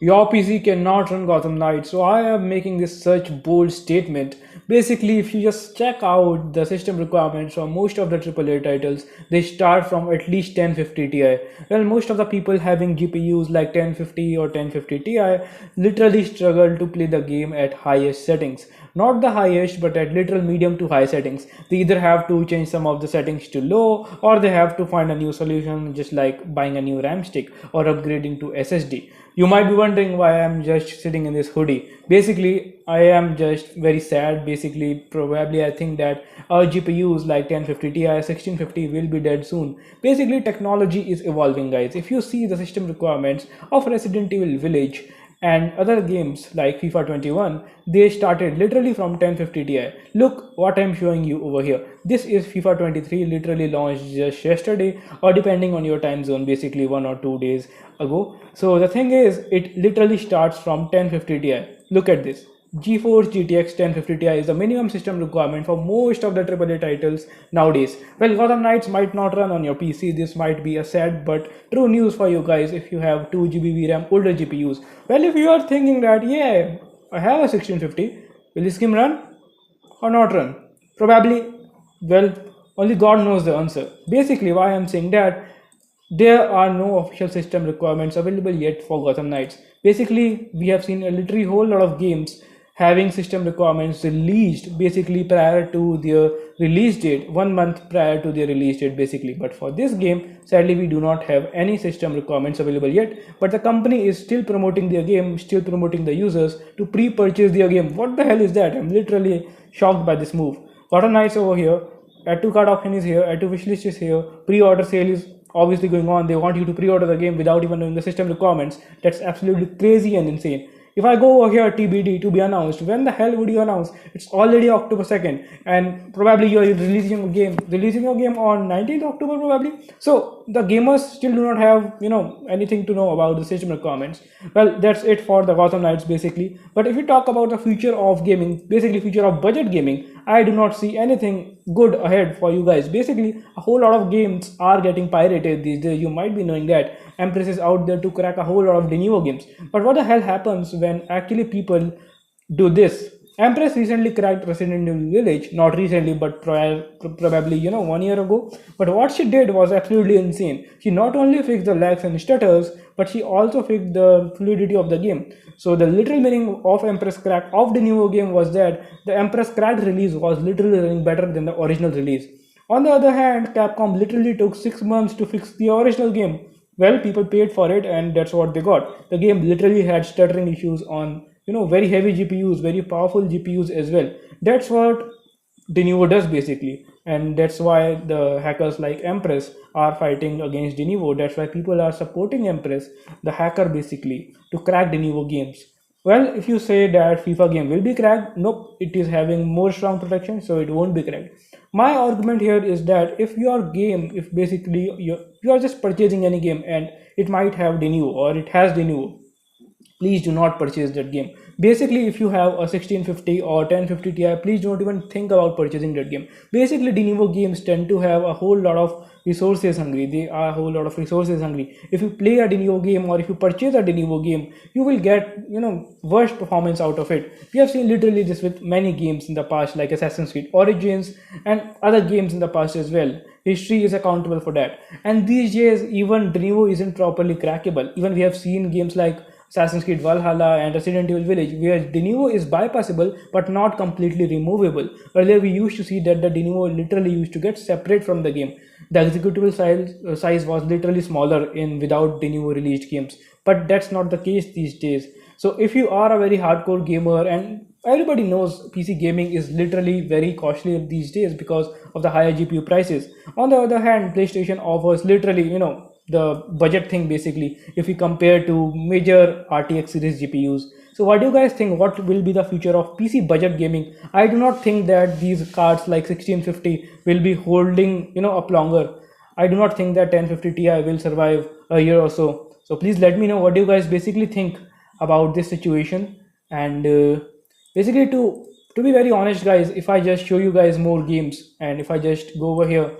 Your PC cannot run Gotham Knights. So I am making this such bold statement. Basically, if you just check out the system requirements for most of the AAA titles, they start from at least 1050 Ti. Well, most of the people having GPUs like 1050 or 1050 Ti literally struggle to play the game at highest settings. Not the highest, but at literal medium to high settings. They either have to change some of the settings to low, or they have to find a new solution, just like buying a new RAM stick or upgrading to SSD. You might be wondering why I'm just sitting in this hoodie. Basically, I am just very sad. Basically, probably I think that our GPUs like 1050 Ti, 1650 will be dead soon. Basically, technology is evolving, guys. If you see the system requirements of Resident Evil Village and other games like FIFA 21, they started literally from 1050 Ti. Look what I'm showing you over here. This is FIFA 23, literally launched just yesterday, or depending on your time zone, basically 1 or 2 days ago. So the thing is, it literally starts from 1050 Ti. Look at this. GeForce GTX 1050 Ti is the minimum system requirement for most of the AAA titles nowadays. Well, Gotham Knights might not run on your PC. This might be a sad but true news for you guys if you have 2 GB VRAM older GPUs. Well, if you are thinking that, yeah, I have a 1650, will this game run or not run? Probably, well, only God knows the answer. Basically, why I'm saying that there are no official system requirements available yet for Gotham Knights. Basically, we have seen a literally whole lot of games having system requirements released basically prior to their release date, 1 month prior to their release date, basically. But for this game, sadly, we do not have any system requirements available yet. But the company is still promoting their game, still promoting the users to pre-purchase their game. What the hell is that? I'm literally shocked by this move. Gotham Knights over here, add to cart option is here, add to wishlist is here, pre-order sale is obviously going on. They want you to pre-order the game without even knowing the system requirements. That's absolutely crazy and insane. If I go over here TBD, to be announced, when the hell would you announce? It's already October 2nd, and probably you're releasing your game on 19th October probably. So the gamers still do not have anything to know about the system requirements. Well, that's it for the Gotham Knights basically. But if we talk about the future of gaming, basically future of budget gaming, I do not see anything good ahead for you guys. Basically, a whole lot of games are getting pirated these days. You might be knowing that Empress is out there to crack a whole lot of Denuvo games. But what the hell happens when actually people do this? Empress recently cracked Resident Evil Village, not recently, but probably 1 year ago. But what she did was absolutely insane. She not only fixed the lags and stutters, but she also fixed the fluidity of the game. So the literal meaning of Empress crack of the new game was that the Empress cracked release was literally running better than the original release. On the other hand, Capcom literally took 6 months to fix the original game. Well, people paid for it and that's what they got. The game literally had stuttering issues on very heavy GPUs, very powerful GPUs as well. That's what Denuvo does basically, and that's why the hackers like Empress are fighting against Denuvo. That's why people are supporting Empress, the hacker basically, to crack Denuvo games. Well, if you say that FIFA game will be cracked, nope, it is having more strong protection, so it won't be cracked. My argument here is that if your game, if basically you are just purchasing any game and it might have Denuvo or it has Denuvo, please do not purchase that game. Basically, if you have a 1650 or 1050 Ti, please don't even think about purchasing that game. Basically, Denuvo games tend to have a whole lot of resources hungry. They are a whole lot of resources hungry. If you play a Denuvo game or if you purchase a Denuvo game, you will get worst performance out of it. We have seen literally this with many games in the past, like Assassin's Creed Origins and other games in the past as well. History is accountable for that. And these days, even Denuvo isn't properly crackable. Even we have seen games like Assassin's Creed Valhalla and Resident Evil Village, where Denuvo is bypassable but not completely removable. Earlier, we used to see that the Denuvo literally used to get separate from the game. The executable size was literally smaller in without Denuvo released games, but that's not the case these days. So, if you are a very hardcore gamer, and everybody knows PC gaming is literally very costly these days because of the higher GPU prices. On the other hand, PlayStation offers literally, the budget thing basically if we compare to major RTX series GPUs. So what do you guys think? What will be the future of PC budget gaming? I do not think that these cards like 1650 will be holding up longer. I do not think that 1050 Ti will survive a year or so. So please let me know what do you guys basically think about this situation. And basically to be very honest guys, if I just show you guys more games and if I just go over here,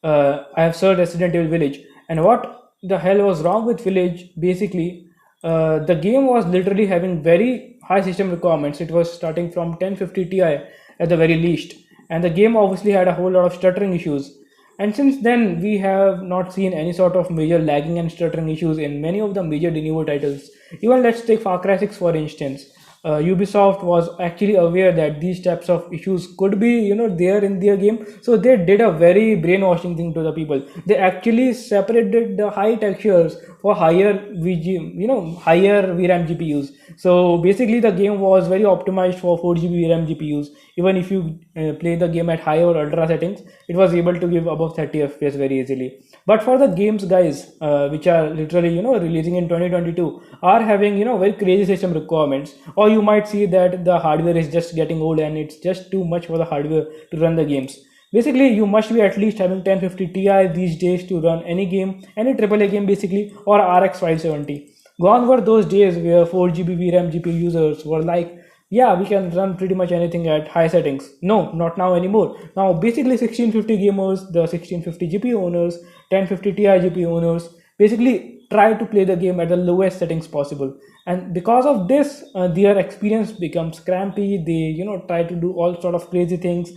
I have searched Resident Evil Village. And what the hell was wrong with Village? Basically, The game was literally having very high system requirements. It was starting from 1050 Ti at the very least, and the game obviously had a whole lot of stuttering issues. And since then, we have not seen any sort of major lagging and stuttering issues in many of the major de novo titles. Even let's take Far Cry 6 for instance. Ubisoft was actually aware that these types of issues could be, there in their game, so they did a very brainwashing thing to the people. They actually separated the high textures for higher higher VRAM GPUs. So basically, the game was very optimized for 4 GB VRAM GPUs. Even if you play the game at high or ultra settings, it was able to give above 30 FPS very easily. But for the games, guys, which are literally releasing in 2022, are having very crazy system requirements, or you might see that the hardware is just getting old and it's just too much for the hardware to run the games. Basically, you must be at least having 1050 Ti these days to run any game, any AAA game basically, or RX 570. Gone were those days where 4 GB VRAM GPU users were like, yeah, we can run pretty much anything at high settings. No, not now anymore. Now, basically, 1650 gamers, the 1650 GPU owners, 1050 Ti GPU owners, basically try to play the game at the lowest settings possible. And because of this, their experience becomes crampy. They, try to do all sort of crazy things,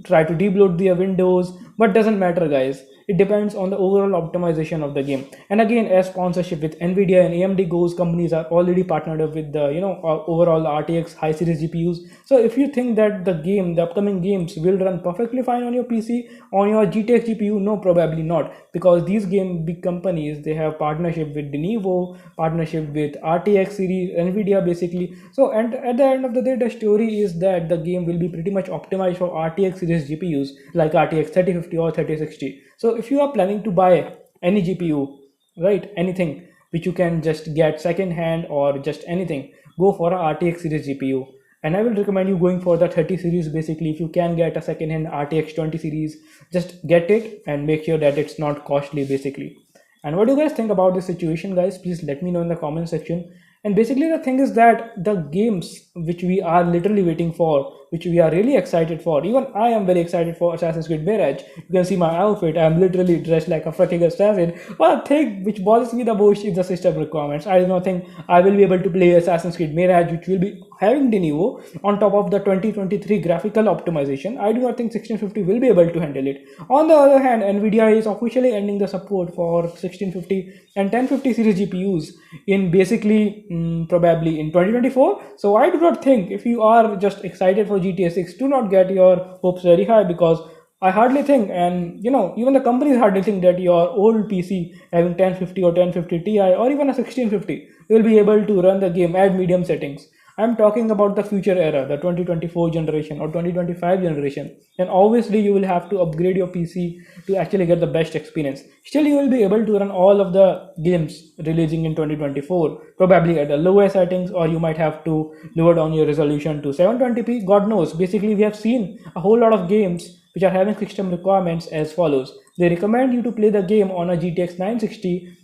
try to debloat their windows, but doesn't matter, guys. It depends on the overall optimization of the game. And again, as sponsorship with Nvidia and AMD goes, companies are already partnered up with the overall RTX high series GPUs. So if you think that the upcoming games will run perfectly fine on your PC, on your GTX GPU, no, probably not, because these game big companies, they have partnership with Denuvo, partnership with RTX series, Nvidia basically. So and at the end of the day, the story is that the game will be pretty much optimized for RTX series GPUs like RTX 3050 or 3060. So if you are planning to buy any GPU, right, anything which you can just get second hand or just anything, go for a RTX series GPU. And I will recommend you going for the 30 series. Basically, if you can get a second hand RTX 20 series, just get it and make sure that it's not costly basically. And what do you guys think about this situation, guys? Please let me know in the comment section. And basically, the thing is that the games which we are literally waiting for, which we are really excited for, even I am very excited for Assassin's Creed Mirage. You can see my outfit. I am literally dressed like a fucking assassin. One thing which bothers me the most is the system requirements. I do not think I will be able to play Assassin's Creed Mirage, which will be having de novo on top of the 2023 graphical optimization. I do not think 1650 will be able to handle it. On the other hand, Nvidia is officially ending the support for 1650 and 1050 series GPUs in basically probably in 2024. So I do not think, if you are just excited for GTA 6, do not get your hopes very high, because I hardly think, and even the companies hardly think that your old PC having 1050 or 1050 Ti or even a 1650 will be able to run the game at medium settings. I'm talking about the future era, the 2024 generation or 2025 generation. And obviously, you will have to upgrade your PC to actually get the best experience. Still, you will be able to run all of the games releasing in 2024, probably at the lower settings, or you might have to lower down your resolution to 720p. God knows. Basically, we have seen a whole lot of games which are having system requirements as follows. They recommend you to play the game on a GTX 960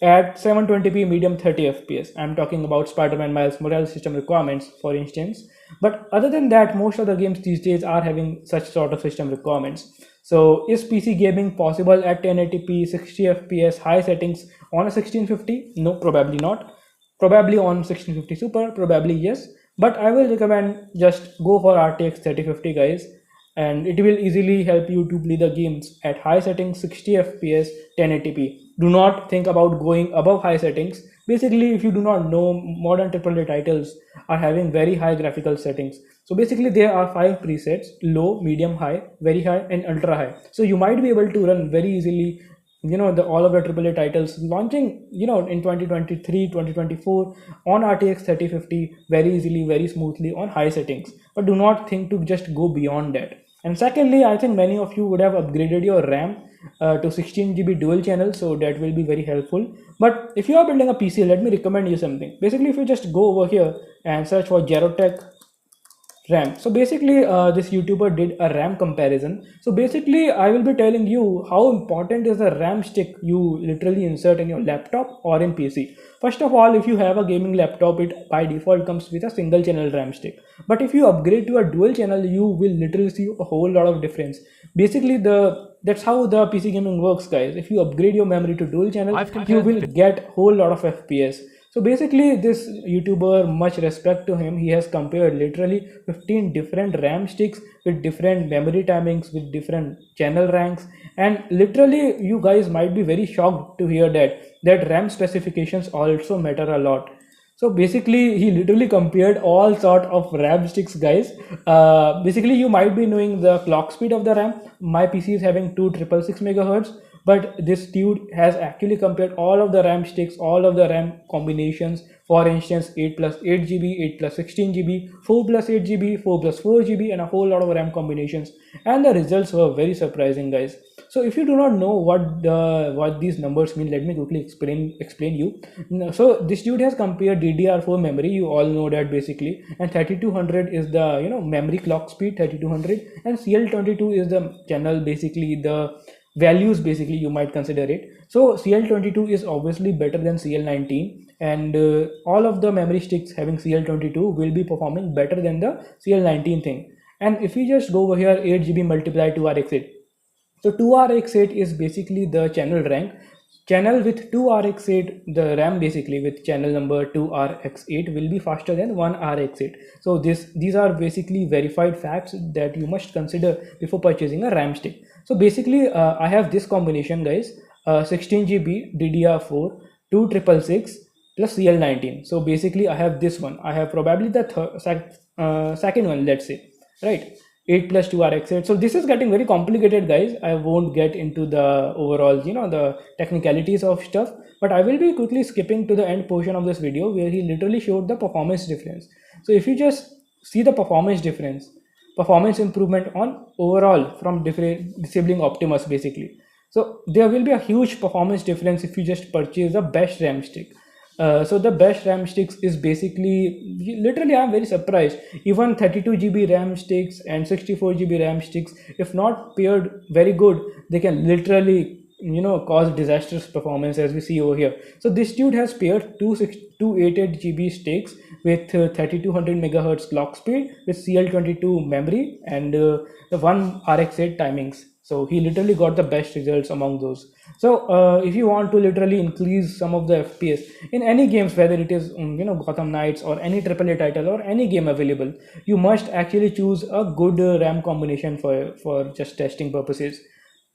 at 720p medium 30 fps. I'm talking about Spider-Man Miles Morales system requirements, for instance. But other than that, most of the games these days are having such sort of system requirements. So is PC gaming possible at 1080p 60 fps high settings on a 1650? No, probably not. Probably on 1650 Super, probably yes. But I will recommend just go for RTX 3050, guys, and it will easily help you to play the games at high settings 60 fps 1080p. Do not think about going above high settings. Basically, if you do not know, modern AAA titles are having very high graphical settings. So basically, there are 5 presets: low, medium, high, very high, and ultra high. So you might be able to run very easily the all of the AAA titles launching in 2023 2024 on RTX 3050 very easily, very smoothly on high settings. But do not think to just go beyond that. And secondly, I think many of you would have upgraded your RAM to 16 GB dual channel, so that will be very helpful. But if you are building a PC, let me recommend you something. Basically, if you just go over here and search for Jarrod RAM. So basically, this YouTuber did a RAM comparison. So basically, I will be telling you how important is the RAM stick you literally insert in your laptop or in PC. First of all, if you have a gaming laptop, it by default comes with a single channel RAM stick. But if you upgrade to a dual channel, you will literally see a whole lot of difference. Basically, that's how the PC gaming works, guys. If you upgrade your memory to dual channel, you will get whole lot of FPS. So basically, this YouTuber, much respect to him, he has compared literally 15 different RAM sticks with different memory timings, with different channel ranks, and literally, you guys might be very shocked to hear that RAM specifications also matter a lot. So basically, he literally compared all sort of RAM sticks, guys. Basically, you might be knowing the clock speed of the RAM. My PC is having 2666 megahertz, but this dude has actually compared all of the RAM sticks, all of the RAM combinations. For instance, 8 plus 8 GB, 8 plus 16 GB, 4 plus 8 GB, 4 plus 4 GB, and a whole lot of RAM combinations. And the results were very surprising, guys. So if you do not know what these numbers mean, let me quickly explain you. So this dude has compared DDR4 memory. You all know that basically, and 3200 is the memory clock speed 3200, and CL22 is the channel, basically the values, basically you might consider it. So CL22 is obviously better than CL19, and all of the memory sticks having CL22 will be performing better than the CL19 thing. And if you just go over here, 8 GB multiplied to RX8. So 2RX8 is basically the channel rank. Channel with 2RX8, the RAM basically with channel number 2RX8 will be faster than 1RX8. So these are basically verified facts that you must consider before purchasing a RAM stick. So basically, I have this combination, guys. 16 GB DDR4, 2666 plus CL19. So basically, I have this one. I have probably the second one, let's say, right? 8 plus 2 RX8. So this is getting very complicated, guys. I won't get into the overall, the technicalities of stuff, but I will be quickly skipping to the end portion of this video where he literally showed the performance difference. So if you just see the performance improvement on overall from different disabling Optimus basically. So there will be a huge performance difference if you just purchase the best RAM stick. So the best RAM sticks is basically, literally I'm very surprised, even 32 GB RAM sticks and 64 GB RAM sticks, if not paired very good, they can literally cause disastrous performance, as we see over here. So this dude has paired 288 GB sticks with 3200 megahertz clock speed with CL22 memory and the 1 RX8 timings. So he literally got the best results among those. So if you want to literally increase some of the FPS in any games, whether it is Gotham Knights or any AAA title or any game available, you must actually choose a good RAM combination for just testing purposes.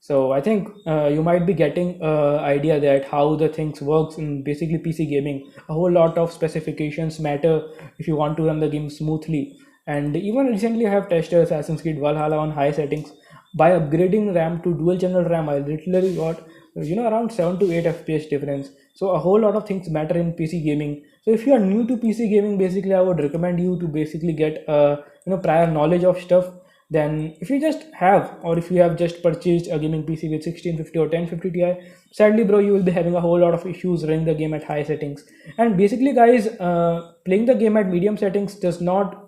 So I think you might be getting idea that how the things works in basically PC gaming. A whole lot of specifications matter if you want to run the game smoothly. And even recently I have tested Assassin's Creed Valhalla on high settings. By upgrading RAM to dual channel RAM, I literally got around 7 to 8 FPS difference. So a whole lot of things matter in PC gaming. So if you are new to PC gaming, basically I would recommend you to basically get prior knowledge of stuff. Then if you just have, or if you have just purchased a gaming PC with 1650 or 1050 Ti, sadly bro, you will be having a whole lot of issues running the game at high settings. And basically guys, playing the game at medium settings does not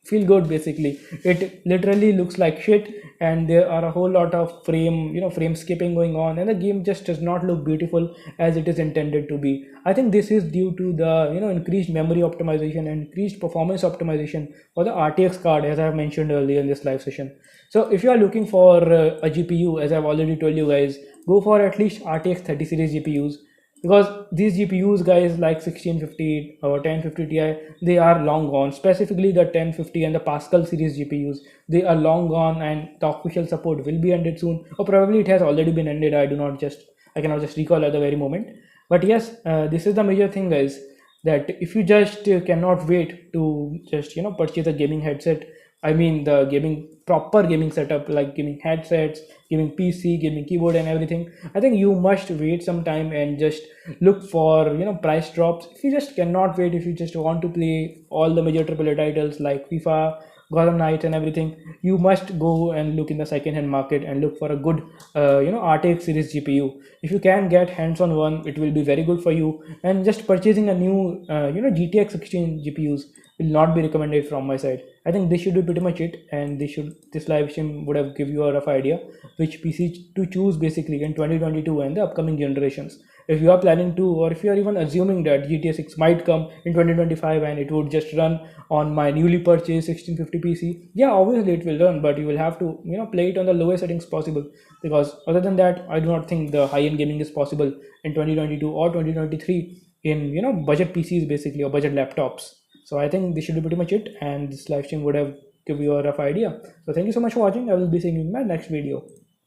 feel good. Basically it literally looks like shit, and there are a whole lot of frame skipping going on, and the game just does not look beautiful as it is intended to be. I think this is due to the increased memory optimization and increased performance optimization for the RTX card, as I have mentioned earlier in this live session. So if you are looking for a GPU, as I've already told you guys, go for at least RTX 30 series GPUs, because these GPUs, guys, like 1650 or 1050 Ti, they are long gone. Specifically the 1050 and the Pascal series GPUs, they are long gone, and the official support will be ended soon, or probably it has already been ended. I cannot just recall at the very moment. But yes, this is the major thing, guys, that if you just cannot wait to just purchase a gaming headset, I mean the proper gaming setup, like gaming headsets, gaming PC, gaming keyboard and everything, I think you must wait some time and just look for price drops. If you just cannot wait, if you just want to play all the major AAA titles like FIFA, Gotham Knights and everything, you must go and look in the second hand market and look for a good RTX series GPU. If you can get hands on one, it will be very good for you. And just purchasing a new GTX 16 GPUs will not be recommended from my side. I think this should be pretty much it, and this live stream would have give you a rough idea which PC to choose basically in 2022 and the upcoming generations. If you are planning to, or if you are even assuming that GTA 6 might come in 2025 and it would just run on my newly purchased 1650 PC, yeah, obviously it will run, but you will have to play it on the lowest settings possible, because other than that, I do not think the high-end gaming is possible in 2022 or 2023. in budget PCs basically, or budget laptops. So I think this should be pretty much it, and this live stream would have give you a rough idea. So thank you so much for watching. I will be seeing you in my next video.